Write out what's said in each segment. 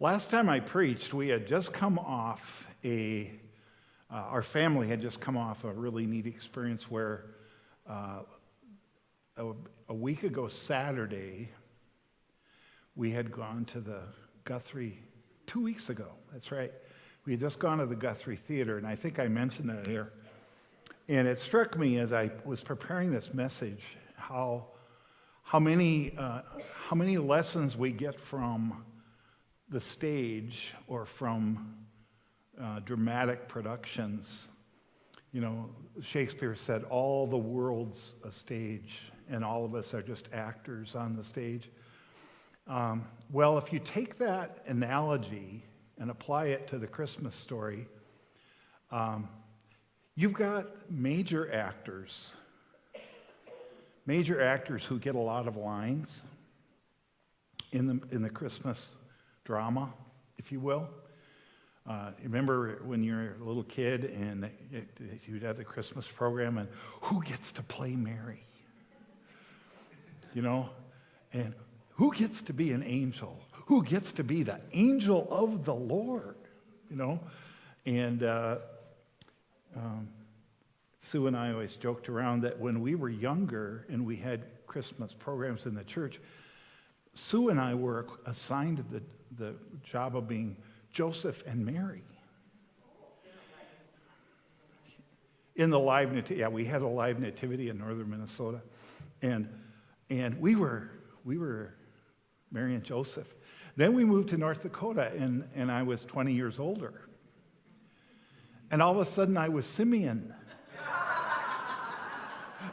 Last time I preached, we had just come off our family had just come off a really neat experience where a week ago Saturday, we had gone to the Guthrie, 2 weeks ago, that's right. We had just gone to the Guthrie Theater, and I think I mentioned that here. And it struck me as I was preparing this message how many lessons we get from the stage or from dramatic productions. You know, Shakespeare said, all the world's a stage, and all of us are just actors on the stage. Well, if you take that analogy and apply it to the Christmas story, you've got major actors who get a lot of lines in the Christmas drama, if you will. Remember when you're a little kid and you'd have the Christmas program, and who gets to play Mary? You know, and who gets to be an angel? Who gets to be the angel of the Lord? You know, and Sue and I always joked around that when we were younger and we had Christmas programs in the church, Sue and I were assigned the job of being Joseph and Mary. In the live nativity, we had a live nativity in northern Minnesota, and we were Mary and Joseph. Then we moved to North Dakota, and I was 20 years older, and all of a sudden I was Simeon,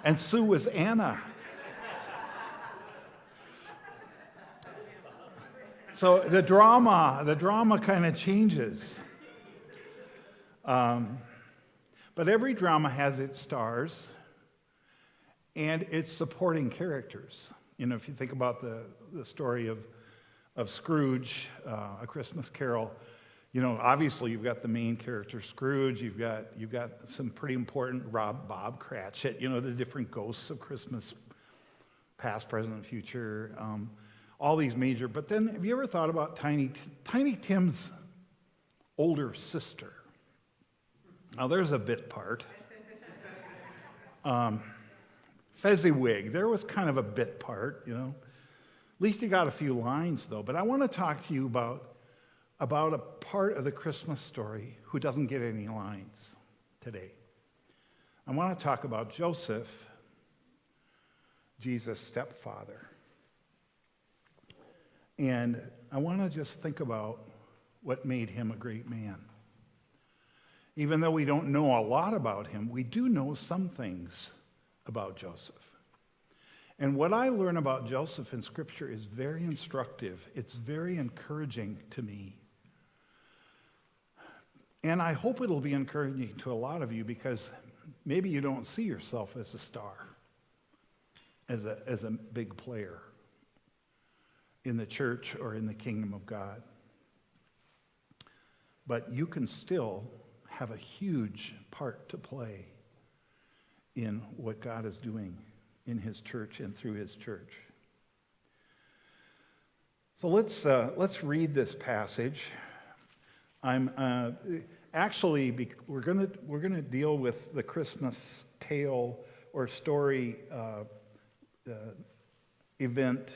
and Sue was Anna. So the drama kind of changes. But every drama has its stars and its supporting characters. You know, if you think about the story of Scrooge, A Christmas Carol, you know, obviously you've got the main character Scrooge, you've got some pretty important Bob Cratchit, you know, the different ghosts of Christmas, past, present, future, all these major. But then, have you ever thought about Tiny Tim's older sister? Now, there's a bit part. Fezziwig, there was kind of a bit part, you know. At least he got a few lines, though. But I want to talk to you about a part of the Christmas story who doesn't get any lines today. I want to talk about Joseph, Jesus' stepfather. And I want to just think about what made him a great man. Even though we don't know a lot about him, we do know some things about Joseph. And what I learn about Joseph in Scripture is very instructive. It's very encouraging to me. And I hope it'll be encouraging to a lot of you, because maybe you don't see yourself as a star, as a big player in the church or in the kingdom of God. But you can still have a huge part to play in what God is doing in his church and through his church. So let's read this passage. We're going to deal with the Christmas tale or story event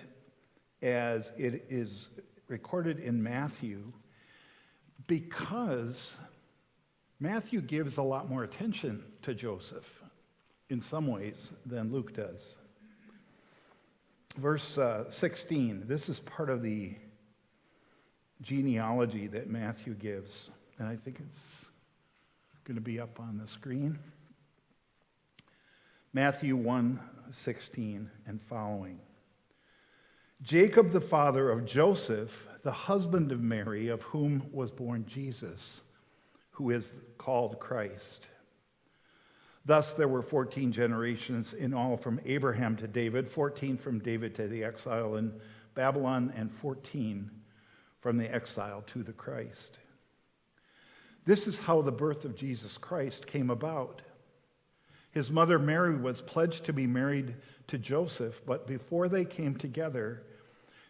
as it is recorded in Matthew, because Matthew gives a lot more attention to Joseph in some ways than Luke does. Verse 16, this is part of the genealogy that Matthew gives, and I think it's going to be up on the screen. Matthew 1:16 and following. Jacob, the father of Joseph, the husband of Mary, of whom was born Jesus, who is called Christ. Thus there were 14 generations in all from Abraham to David, 14 from David to the exile in Babylon, and 14 from the exile to the Christ. This is how the birth of Jesus Christ came about. His mother Mary was pledged to be married to Joseph, but before they came together,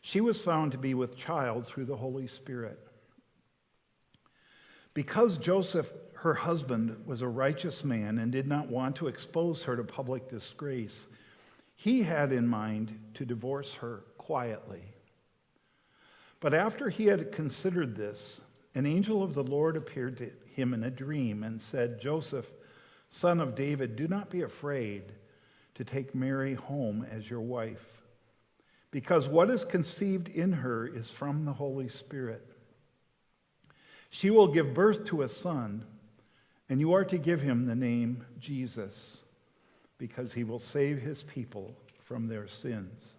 she was found to be with child through the Holy Spirit. Because Joseph, her husband, was a righteous man and did not want to expose her to public disgrace, he had in mind to divorce her quietly. But after he had considered this, an angel of the Lord appeared to him in a dream and said, "Joseph, son of David, do not be afraid to take Mary home as your wife, because what is conceived in her is from the Holy Spirit. She will give birth to a son, and you are to give him the name Jesus, because he will save his people from their sins."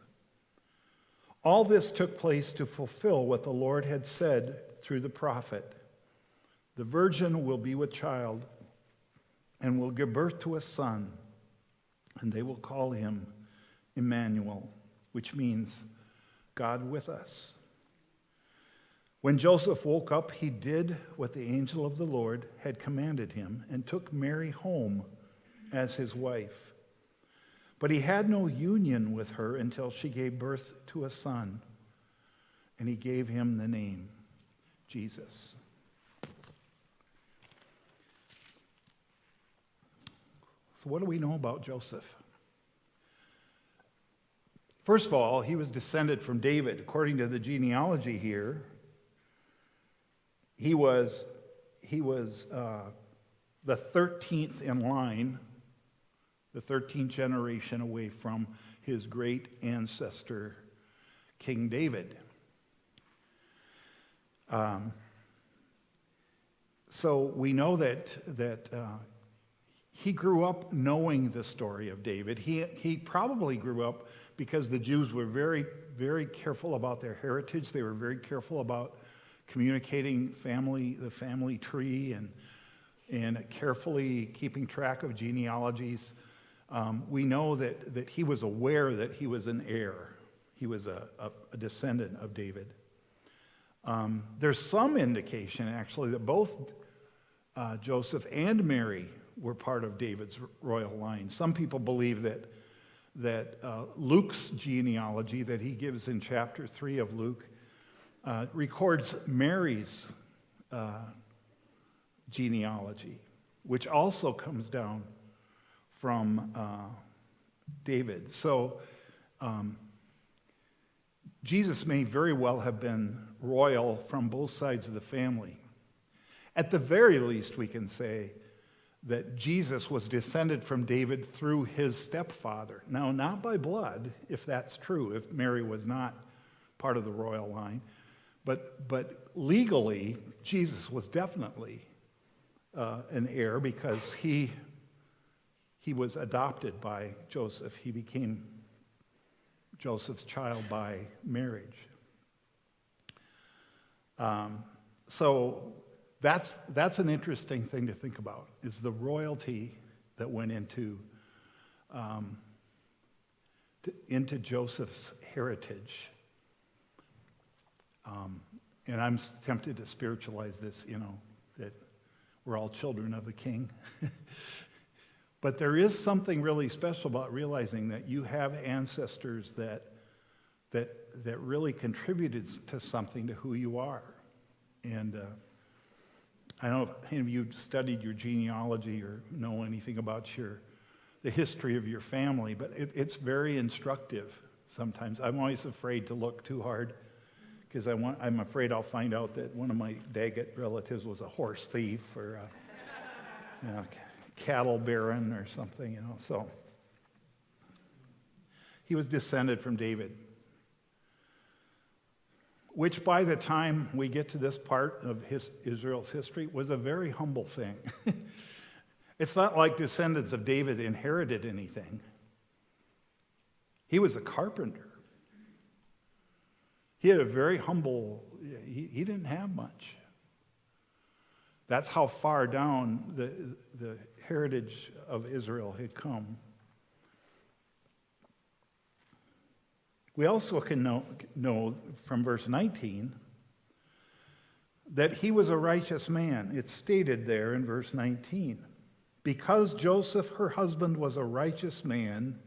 All this took place to fulfill what the Lord had said through the prophet. "The virgin will be with child and will give birth to a son, and they will call him Emmanuel," which means God with us. When Joseph woke up, he did what the angel of the Lord had commanded him and took Mary home as his wife. But he had no union with her until she gave birth to a son, and he gave him the name Jesus. So what do we know about Joseph? First of all, he was descended from David. According to the genealogy here, he was the 13th in line, the 13th generation away from his great ancestor, King David. So we know that he grew up knowing the story of David. He probably grew up because the Jews were very, very careful about their heritage. They were very careful about communicating the family tree, and carefully keeping track of genealogies. We know that he was aware that he was an heir. He was a descendant of David. There's some indication, actually, that both Joseph and Mary were part of David's royal line. Some people believe that Luke's genealogy that he gives in chapter 3 of Luke records Mary's genealogy, which also comes down from David. So Jesus may very well have been royal from both sides of the family. At the very least, we can say that Jesus was descended from David through his stepfather. Now, not by blood, if that's true, if Mary was not part of the royal line, but legally, Jesus was definitely an heir because he was adopted by Joseph. He became Joseph's child by marriage. So that's an interesting thing to think about, is the royalty that went into Joseph's heritage. And I'm tempted to spiritualize this, that we're all children of the King. But there is something really special about realizing that you have ancestors that really contributed to something, to who you are. And I don't know if any of you studied your genealogy or know anything about the history of your family, but it's very instructive sometimes. I'm always afraid to look too hard because I'm afraid I'll find out that one of my Daggett relatives was a horse thief or a cattle baron or something, So he was descended from David, which by the time we get to this part of Israel's history was a very humble thing. It's not like descendants of David inherited anything. He was a carpenter. He had a very humble, he didn't have much. That's how far down the heritage of Israel had come. We also can know from verse 19 that he was a righteous man. It's stated there in verse 19. Because Joseph, her husband, was a righteous man,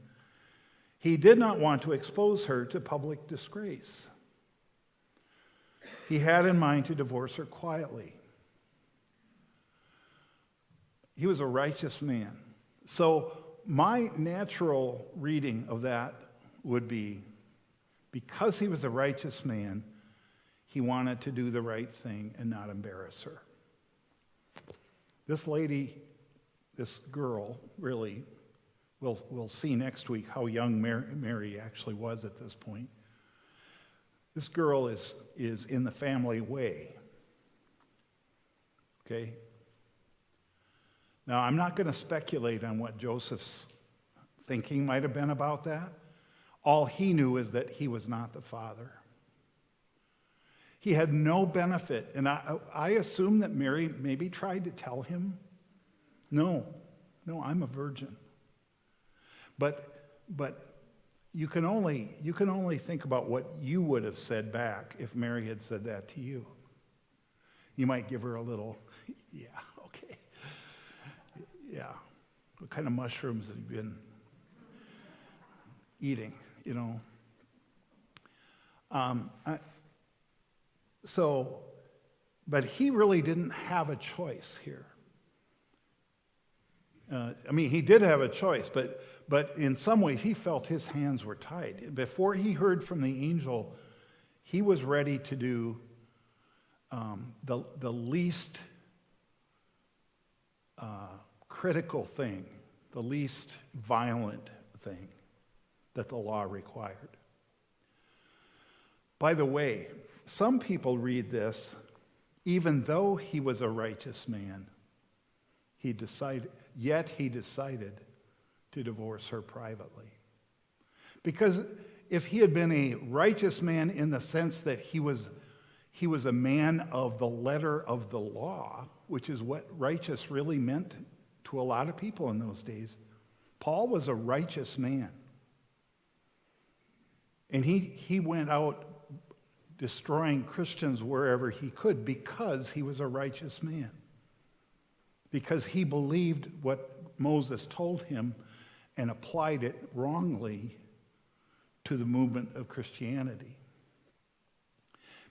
he did not want to expose her to public disgrace. He had in mind to divorce her quietly. He was a righteous man. So my natural reading of that would be, because he was a righteous man, he wanted to do the right thing and not embarrass her. This lady, this girl, really, we'll see next week how young Mary actually was at this point. This girl is in the family way. Okay? Now, I'm not going to speculate on what Joseph's thinking might have been about that. All he knew is that he was not the father. He had no benefit. And I assume that Mary maybe tried to tell him, no, I'm a virgin. But you can only think about what you would have said back if Mary had said that to you. You might give her a little, yeah, okay. Yeah. What kind of mushrooms have you been eating, you know? But he really didn't have a choice here. He did have a choice, but in some ways he felt his hands were tied. Before he heard from the angel, he was ready to do the least critical thing, the least violent thing that the law required. By the way, some people read this, even though he was a righteous man, he decided to divorce her privately. Because if he had been a righteous man in the sense that he was a man of the letter of the law, which is what righteous really meant to a lot of people in those days, Paul was a righteous man. And he went out destroying Christians wherever he could because he was a righteous man. Because he believed what Moses told him and applied it wrongly to the movement of Christianity.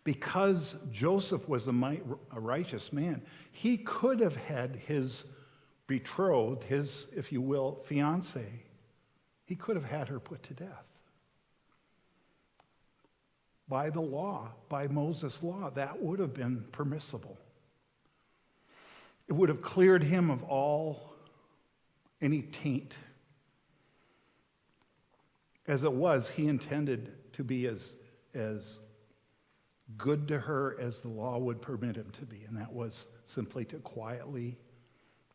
Because Joseph was a righteous man, he could have had his betrothed, his, if you will, fiancée, he could have had her put to death. By the law, by Moses' law, that would have been permissible. It would have cleared him of any taint. As it was, he intended to be as good to her as the law would permit him to be, and that was simply to quietly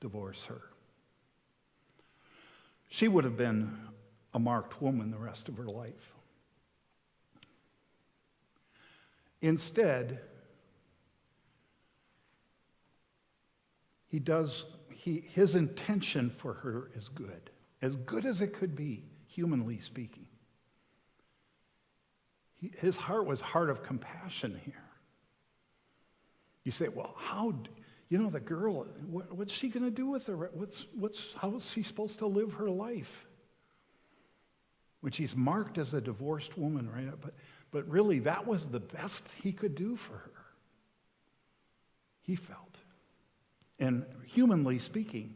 divorce her. She would have been a marked woman the rest of her life. Instead, his intention for her is good as it could be, humanly speaking. His heart was heart of compassion here. You say, well, the girl, what's she going to do with her? How is she supposed to live her life? When she's marked as a divorced woman, right? But really, that was the best he could do for her. He felt. And humanly speaking,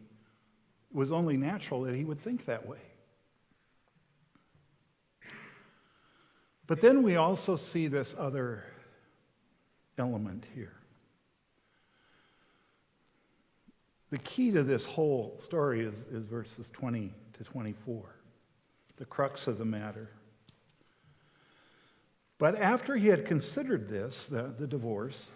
it was only natural that he would think that way. But then we also see this other element here. The key to this whole story is verses 20 to 24, the crux of the matter. But after he had considered this, the divorce,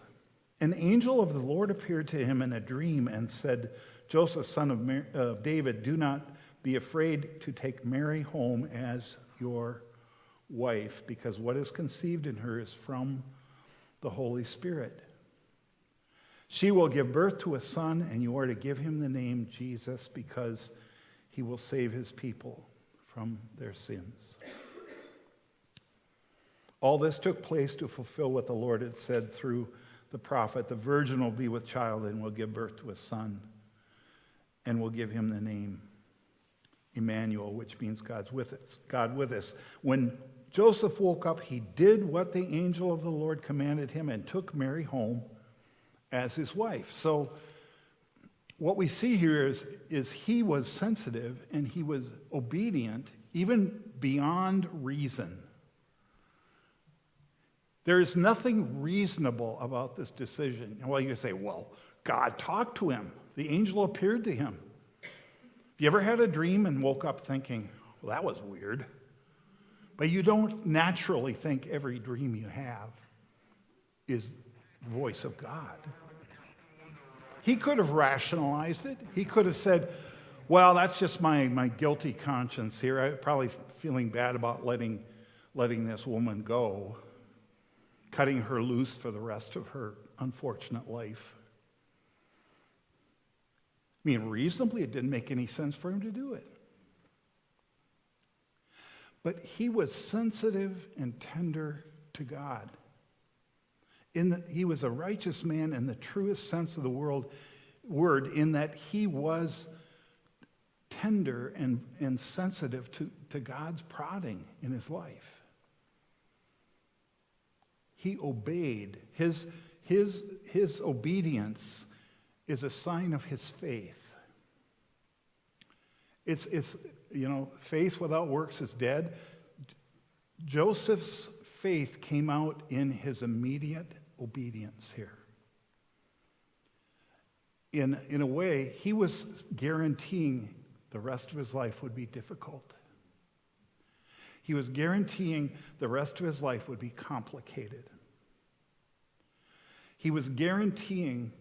an angel of the Lord appeared to him in a dream and said, Joseph, son of David, do not be afraid to take Mary home as your wife, because what is conceived in her is from the Holy Spirit. She will give birth to a son, and you are to give him the name Jesus, because he will save his people from their sins. All this took place to fulfill what the Lord had said through the prophet. The virgin will be with child and will give birth to a son, and will give him the name Emmanuel, which means God with us. When Joseph woke up, he did what the angel of the Lord commanded him and took Mary home as his wife. So what we see here is he was sensitive and he was obedient, even beyond reason. There is nothing reasonable about this decision. Well, you say, well, God talked to him. The angel appeared to him. Have you ever had a dream and woke up thinking, well, that was weird? But you don't naturally think every dream you have is the voice of God. He could have rationalized it. He could have said, well, that's just my guilty conscience here. I'm probably feeling bad about letting this woman go, cutting her loose for the rest of her unfortunate life. I mean, reasonably, it didn't make any sense for him to do it. But he was sensitive and tender to God. He was a righteous man in the truest sense of the word, in that he was tender and sensitive to God's prodding in his life. He obeyed. His obedience is a sign of his faith. It's faith without works is dead. Joseph's faith came out in his immediate obedience here. In a way, he was guaranteeing the rest of his life would be difficult. He was guaranteeing the rest of his life would be complicated. He was guaranteeing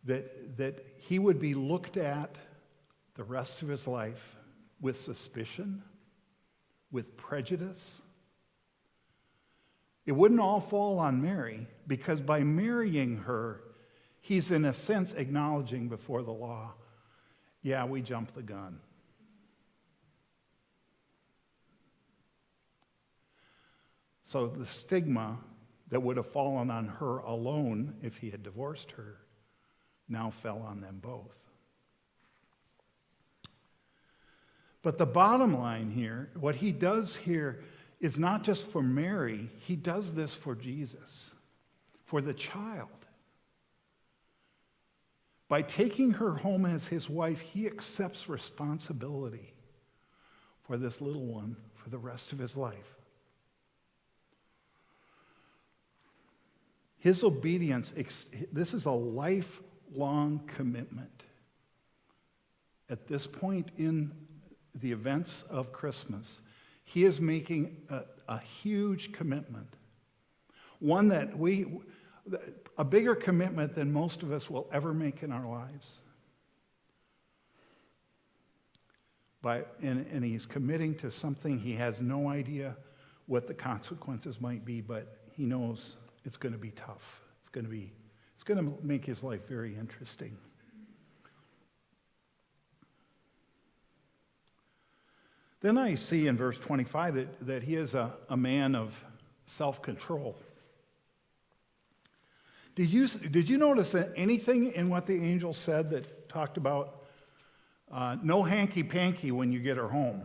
that he would be looked at the rest of his life with suspicion, with prejudice. It wouldn't all fall on Mary, because by marrying her, he's in a sense acknowledging before the law, yeah, we jumped the gun. So the stigma that would have fallen on her alone if he had divorced her now fell on them both. But the bottom line here, what he does here is not just for Mary, he does this for Jesus, for the child. By taking her home as his wife, he accepts responsibility for this little one for the rest of his life. His obedience, this is a lifelong commitment. At this point in the events of Christmas, he is making a huge commitment. One that a bigger commitment than most of us will ever make in our lives. And he's committing to something he has no idea what the consequences might be, but he knows it's going to be tough. It's going to make his life very interesting. Then I see in verse 25 that he is a man of self-control. Did you notice that anything in what the angel said that talked about no hanky-panky when you get her home?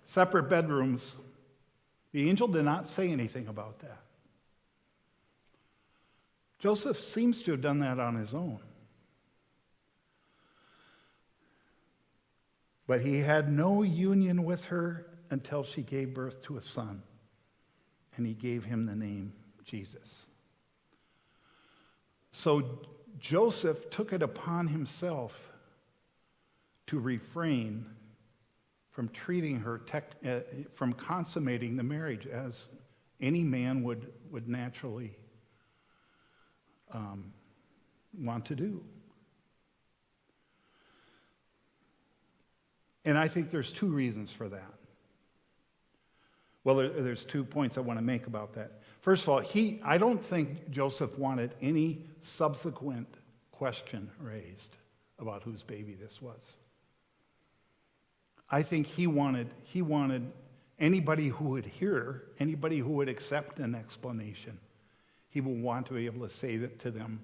Separate bedrooms. The angel did not say anything about that. Joseph seems to have done that on his own. But he had no union with her until she gave birth to a son, and he gave him the name Jesus. So Joseph took it upon himself to refrain from treating her, from consummating the marriage as any man would naturally want to do. And I think there's two reasons for that. Well, there's 2 points I want to make about that. First of all, I don't think Joseph wanted any subsequent question raised about whose baby this was. I think he wanted anybody who would hear, anybody who would accept an explanation, he would want to be able to say that to them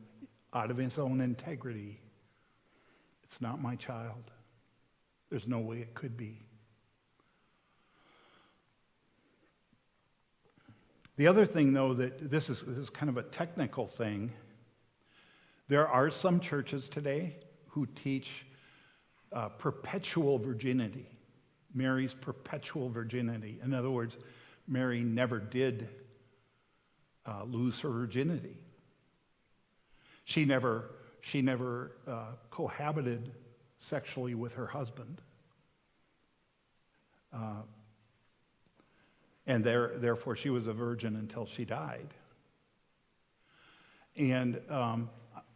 out of his own integrity. It's not my child. There's no way it could be. The other thing, though, that this is kind of a technical thing, There are some churches today who teach perpetual virginity, Mary's perpetual virginity. In other words, Mary never did lose her virginity. She never cohabited sexually with her husband. And therefore she was a virgin until she died. And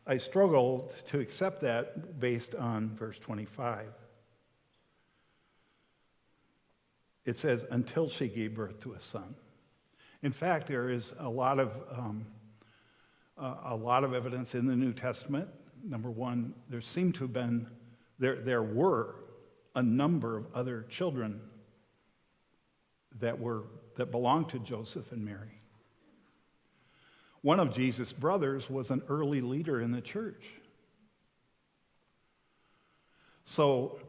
I struggled to accept that based on verse 25. It says, until she gave birth to a son. In fact, there is a lot of evidence in the New Testament. Number one, there were a number of other children that belonged to Joseph and Mary. One of Jesus' brothers was an early leader in the church. So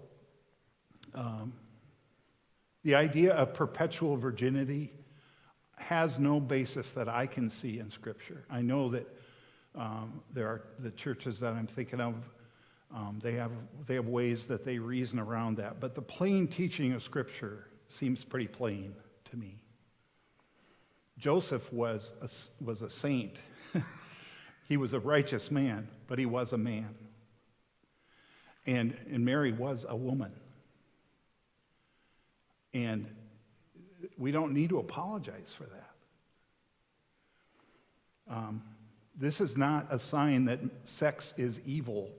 the idea of perpetual virginity has no basis that I can see in Scripture. I know that there are the churches that I'm thinking of, they have ways that they reason around that. But the plain teaching of Scripture seems pretty plain to me. Joseph was a saint. He was a righteous man, but he was a man. And Mary was a woman. And we don't need to apologize for that. This is not a sign that sex is evil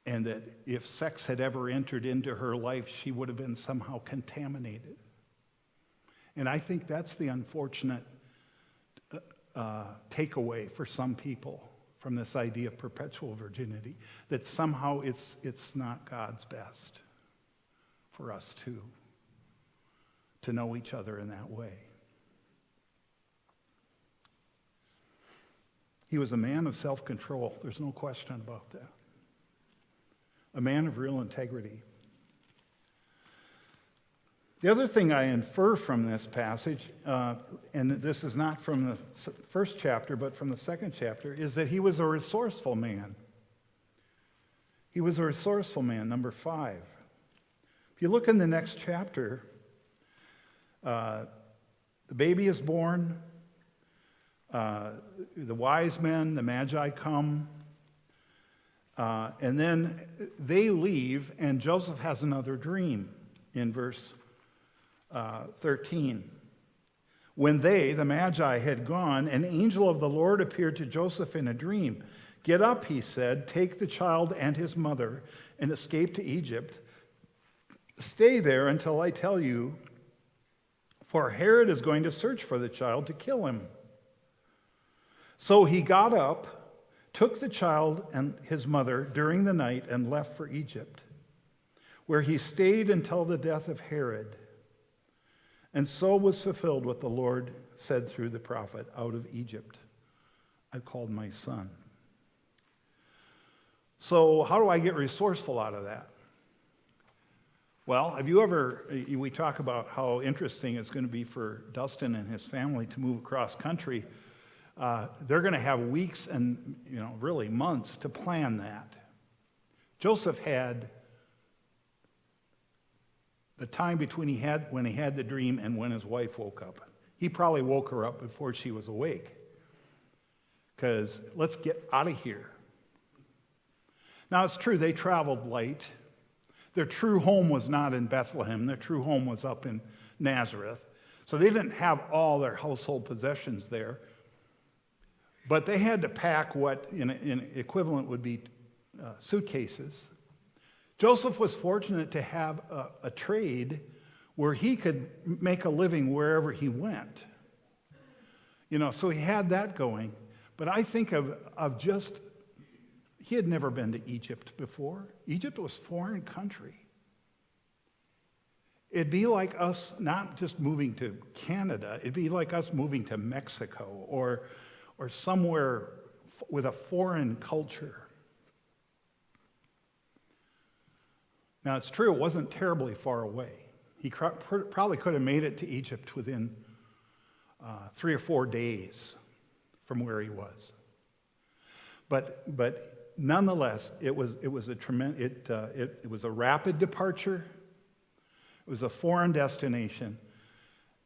and that if sex had ever entered into her life, she would have been somehow contaminated. And I think that's the unfortunate takeaway for some people from this idea of perpetual virginity, that somehow it's not God's best for us to know each other in that way. He was a man of self-control. There's no question about that. A man of real integrity. The other thing I infer from this passage, and this is not from the first chapter, but from the second chapter, is that he was a resourceful man. He was a resourceful man, number 5. If you look in the next chapter, the baby is born, the wise men, the magi come, and then they leave, and Joseph has another dream in verse 13. When they, the magi, had gone, an angel of the Lord appeared to Joseph in a dream. Get up, he said, take the child and his mother and escape to Egypt. Stay there until I tell you, for Herod is going to search for the child to kill him. So he got up, took the child and his mother during the night and left for Egypt, where he stayed until the death of Herod. And so was fulfilled what the Lord said through the prophet, out of Egypt I called my son. So how do I get resourceful out of that? Well, we talk about how interesting it's going to be for Dustin and his family to move across country. They're going to have weeks and really months to plan that. Joseph had the time between when he had the dream and when his wife woke up. He probably woke her up before she was awake. Because let's get out of here. Now it's true, they traveled light. Their true home was not in Bethlehem. Their true home was up in Nazareth. So they didn't have all their household possessions there. But they had to pack what in equivalent would be suitcases. Joseph was fortunate to have a trade where he could make a living wherever he went. So he had that going. But I think of just, he had never been to Egypt before. Egypt was a foreign country. It'd be like us not just moving to Canada, it'd be like us moving to Mexico or somewhere with a foreign culture. Now, it's true, it wasn't terribly far away. He probably could have made it to Egypt within 3 or 4 days from where he was. But nonetheless, it was a rapid departure. It was a foreign destination,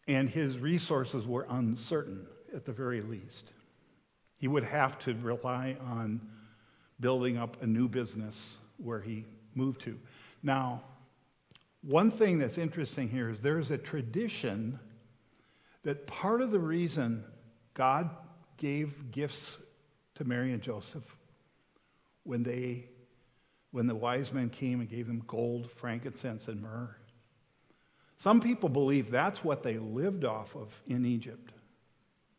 and his resources were uncertain at the very least. He would have to rely on building up a new business where he moved to. Now, one thing that's interesting here is there's a tradition that part of the reason God gave gifts to Mary and Joseph when the wise men came and gave them gold, frankincense, and myrrh. Some people believe that's what they lived off of in Egypt.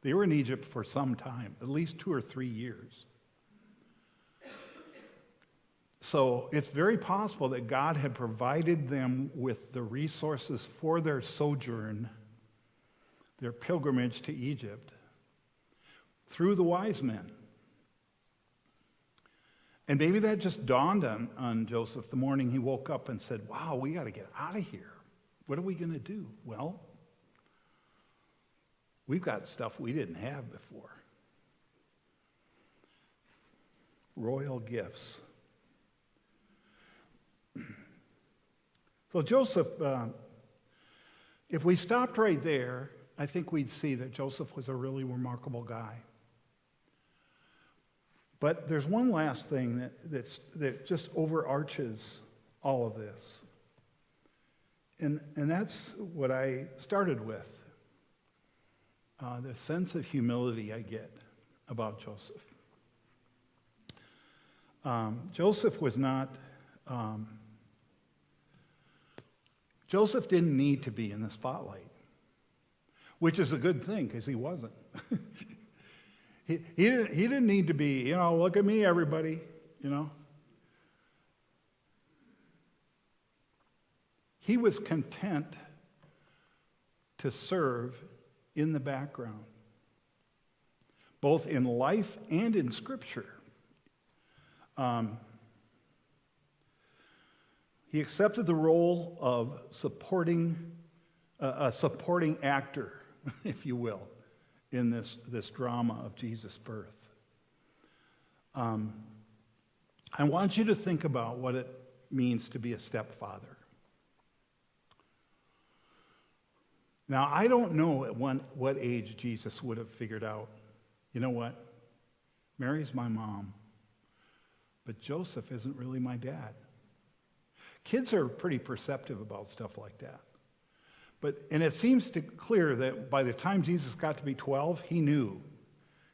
They were in Egypt for some time, at least 2 or 3 years. So it's very possible that God had provided them with the resources for their sojourn, their pilgrimage to Egypt, through the wise men. And maybe that just dawned on Joseph the morning he woke up and said, wow, we got to get out of here. What are we going to do? Well, we've got stuff we didn't have before. Royal gifts. So Joseph, if we stopped right there, I think we'd see that Joseph was a really remarkable guy. But there's one last thing that just overarches all of this. And that's what I started with. The sense of humility I get about Joseph. Joseph was not... Joseph didn't need to be in the spotlight, which is a good thing because he wasn't. he didn't need to be, look at me, everybody, He was content to serve in the background, both in life and in Scripture. He accepted the role of a supporting actor, if you will, in this drama of Jesus' birth. I want you to think about what it means to be a stepfather. Now, I don't know at what age Jesus would have figured out, you know what? Mary's my mom, but Joseph isn't really my dad. Kids are pretty perceptive about stuff like that. And it seems clear that by the time Jesus got to be 12, he knew.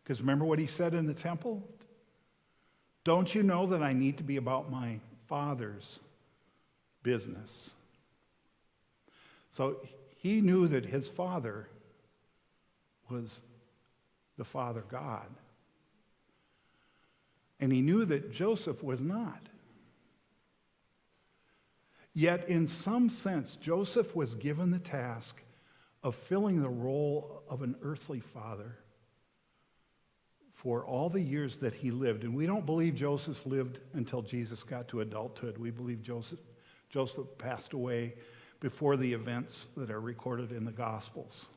Because remember what he said in the temple? Don't you know that I need to be about my Father's business? So he knew that his father was the Father God. And he knew that Joseph was not. Yet, in some sense, Joseph was given the task of filling the role of an earthly father for all the years that he lived. And we don't believe Joseph lived until Jesus got to adulthood. We believe Joseph passed away before the events that are recorded in the Gospels.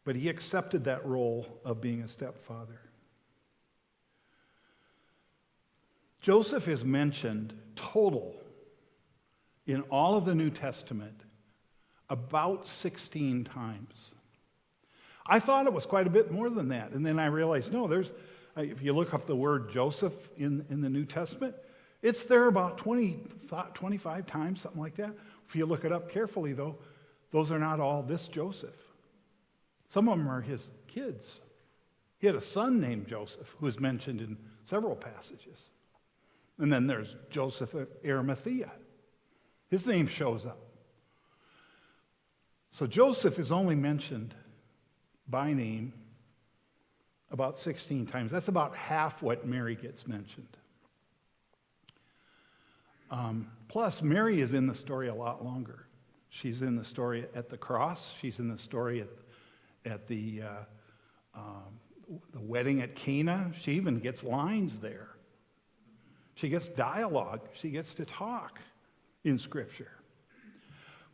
But he accepted that role of being a stepfather. Joseph is mentioned total in all of the New Testament about 16 times. I thought it was quite a bit more than that, and then I realized, no, if you look up the word Joseph in the New Testament, it's there about 25 times, something like that. If you look it up carefully, though, those are not all this Joseph. Some of them are his kids. He had a son named Joseph who is mentioned in several passages. And then there's Joseph of Arimathea. His name shows up. So Joseph is only mentioned by name about 16 times. That's about half what Mary gets mentioned. Plus, Mary is in the story a lot longer. She's in the story at the cross. She's in the story at the wedding at Cana. She even gets lines there. She gets dialogue. She gets to talk in Scripture.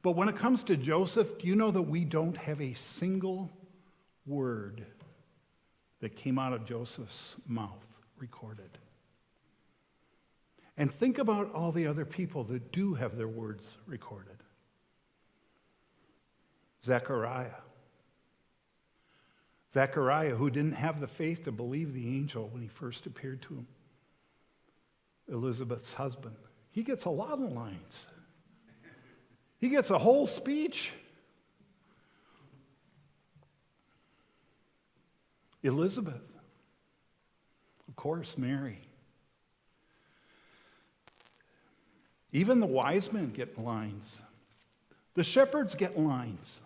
But when it comes to Joseph, do you know that we don't have a single word that came out of Joseph's mouth recorded. And think about all the other people that do have their words recorded. Zechariah, who didn't have the faith to believe the angel when he first appeared to him. Elizabeth's husband. He gets a lot of lines. He gets a whole speech. Elizabeth. Of course, Mary. Even the wise men get lines. The shepherds get lines.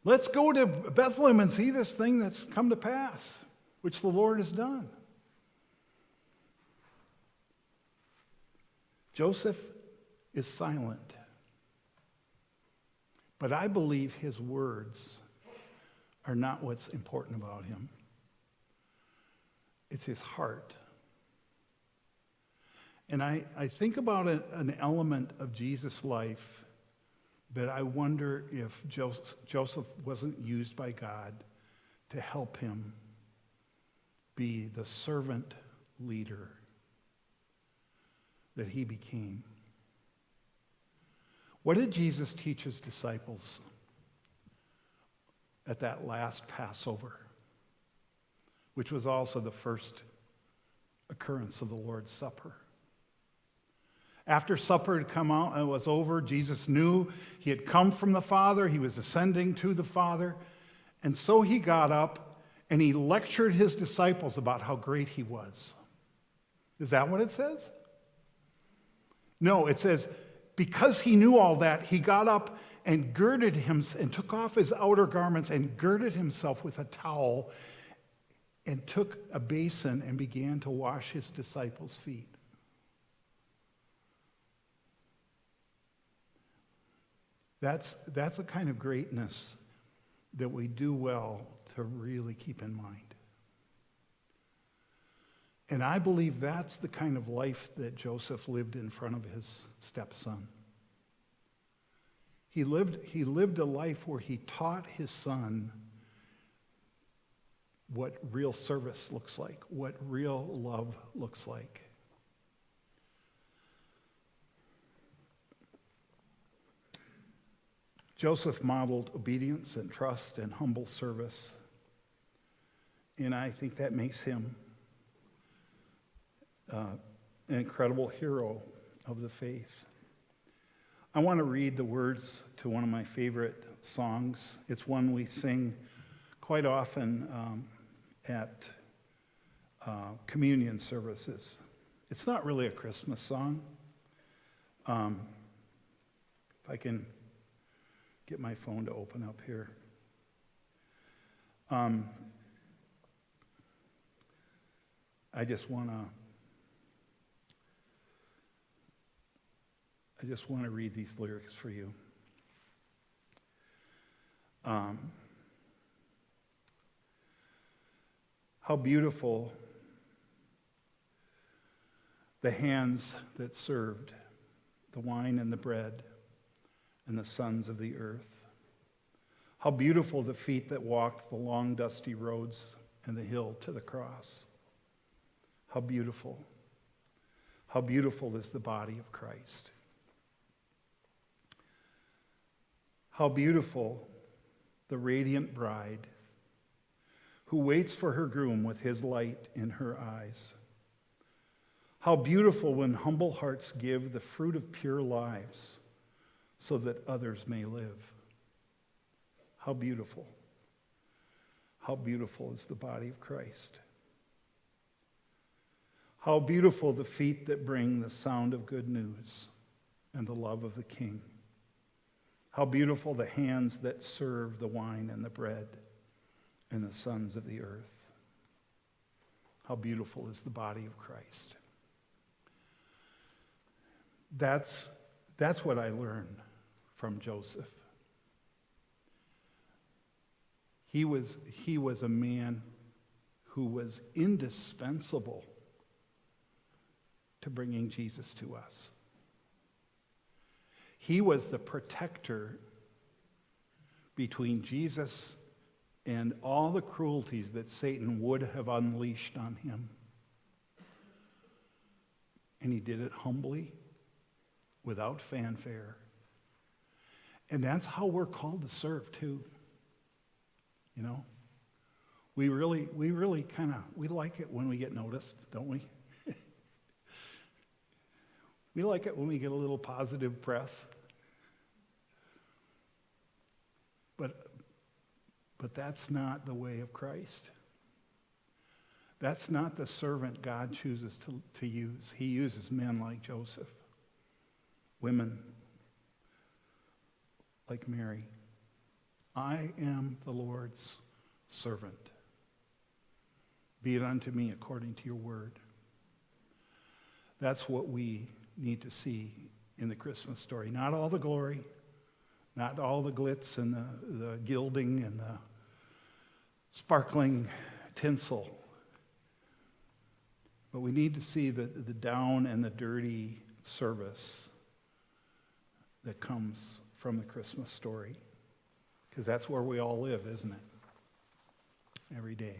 Let's go to Bethlehem and see this thing that's come to pass, which the Lord has done. Joseph is silent, but I believe his words are not what's important about him. It's his heart. And I think about an element of Jesus' life that I wonder if Joseph wasn't used by God to help him be the servant leader that he became. What did Jesus teach his disciples at that last Passover, which was also the first occurrence of the Lord's Supper? After supper had come out and it was over, Jesus knew he had come from the Father. He was ascending to the Father. And so he got up and he lectured his disciples about how great he was. Is that what it says? No, it says, because he knew all that, he got up and girded him and took off his outer garments and girded himself with a towel and took a basin and began to wash his disciples' feet. That's a kind of greatness that we do well to really keep in mind. And I believe that's the kind of life that Joseph lived in front of his stepson. He lived a life where he taught his son what real service looks like, what real love looks like. Joseph modeled obedience and trust and humble service. And I think that makes him an incredible hero of the faith. I want to read the words to one of my favorite songs. It's one we sing quite often at communion services. It's not really a Christmas song. If I can get my phone to open up here. I just want to read these lyrics for you. How beautiful the hands that served the wine and the bread and the sons of the earth. How beautiful the feet that walked the long dusty roads and the hill to the cross. How beautiful is the body of Christ. How beautiful the radiant bride who waits for her groom with his light in her eyes. How beautiful when humble hearts give the fruit of pure lives so that others may live. How beautiful is the body of Christ. How beautiful the feet that bring the sound of good news and the love of the King. How beautiful the hands that serve the wine and the bread and the sons of the earth. How beautiful is the body of Christ. That's what I learned from Joseph. He was a man who was indispensable to bringing Jesus to us. He was the protector between Jesus and all the cruelties that Satan would have unleashed on him. And he did it humbly, without fanfare. And that's how we're called to serve too. You know? We really we like it when we get noticed, don't we? We like it when we get a little positive press. But that's not the way of Christ. That's not the servant God chooses to use. He uses men like Joseph, women like Mary. I am the Lord's servant. Be it unto me according to your word. That's what we need to see in the Christmas story. Not all the glory, not all the glitz and the gilding and the sparkling tinsel. But we need to see the down and the dirty service that comes from the Christmas story. Because that's where we all live, isn't it? Every day.